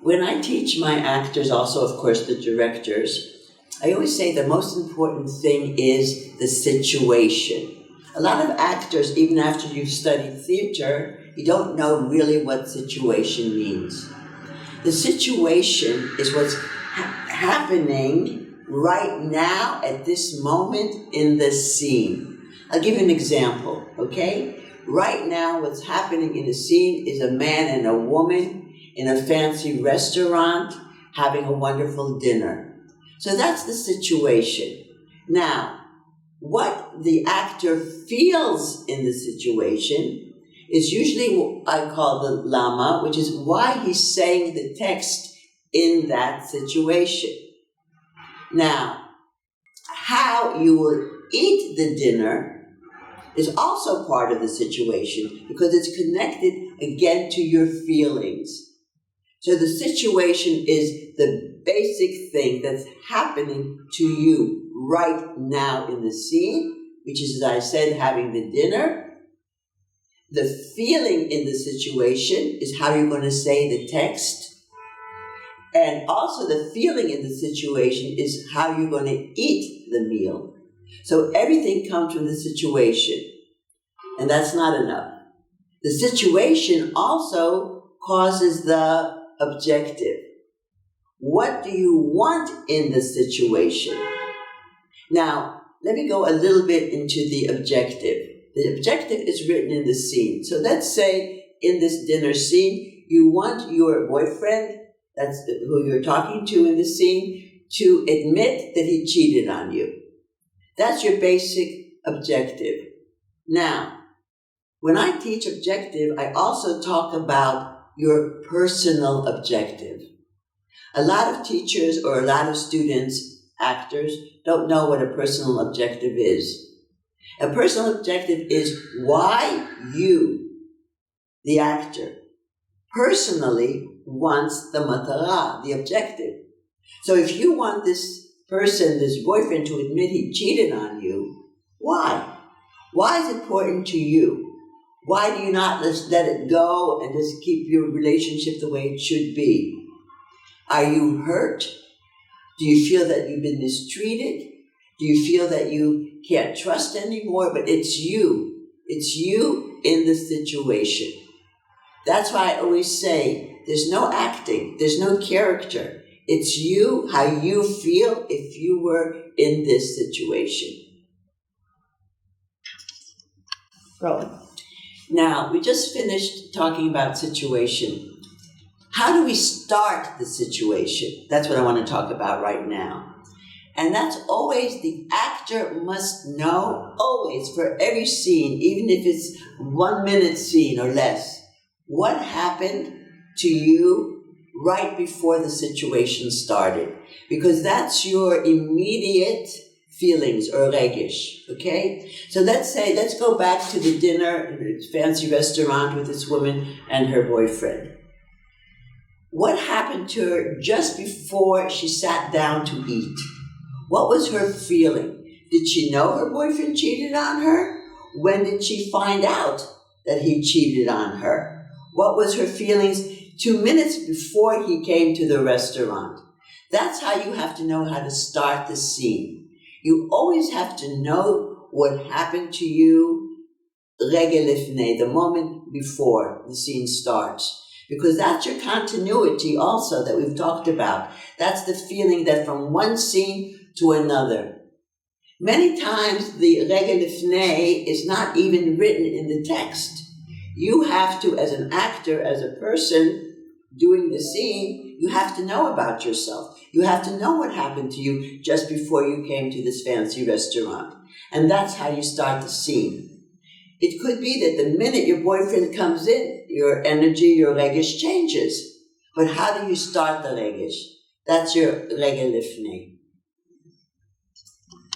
When I teach my actors, also, of course, the directors, I always say the most important thing is the situation. A lot of actors, even after you've studied theater, you don't know really what situation means. The situation is what's happening right now at this moment in the scene. I'll give you an example, okay? Right now, what's happening in the scene is a man and a woman in a fancy restaurant having a wonderful dinner. So that's the situation. Now, what the actor feels in the situation is usually what I call the lama, which is why he's saying the text in that situation. Now, how you will eat the dinner is also part of the situation because it's connected again to your feelings. So the situation is the basic thing that's happening to you right now in the scene, which is, as I said, having the dinner. The feeling in the situation is how you're going to say the text. And also the feeling in the situation is how you're going to eat the meal. So everything comes from the situation. And that's not enough. The situation also causes the objective. What do you want in the situation? Now, let me go a little bit into the objective. The objective is written in the scene. So let's say in this dinner scene, you want your boyfriend, that's who you're talking to in the scene, to admit that he cheated on you. That's your basic objective. Now, when I teach objective, I also talk about your personal objective. A lot of teachers or a lot of students, actors, don't know what a personal objective is. A personal objective is why you, the actor, personally wants the matara, the objective. So if you want this person, this boyfriend, to admit he cheated on you, why? Why is it important to you? Why do you not just let it go and just keep your relationship the way it should be? Are you hurt? Do you feel that you've been mistreated? Do you feel that you can't trust anymore? But it's you. It's you in the situation. That's why I always say there's no acting. There's no character. It's you, how you feel if you were in this situation. Rolling. Now, we just finished talking about situation. How do we start the situation? That's what I want to talk about right now. And that's always the actor must know, always, for every scene, even if it's 1 minute scene or less, what happened to you right before the situation started. Because that's your immediate feelings or regish, okay? So let's go back to the dinner, fancy restaurant with this woman and her boyfriend. What happened to her just before she sat down to eat? What was her feeling? Did she know her boyfriend cheated on her? When did she find out that he cheated on her? What was her feelings 2 minutes before he came to the restaurant? That's how you have to know how to start the scene. You always have to know what happened to you, regel lifnei, the moment before the scene starts. Because that's your continuity also that we've talked about. That's the feeling that from one scene to another. Many times the regel lifnei is not even written in the text. You have to, as an actor, as a person doing the scene, you have to know about yourself. You have to know what happened to you just before you came to this fancy restaurant. And that's how you start the scene. It could be that the minute your boyfriend comes in, your energy, your regish changes. But how do you start the regish? That's your regel lifnei.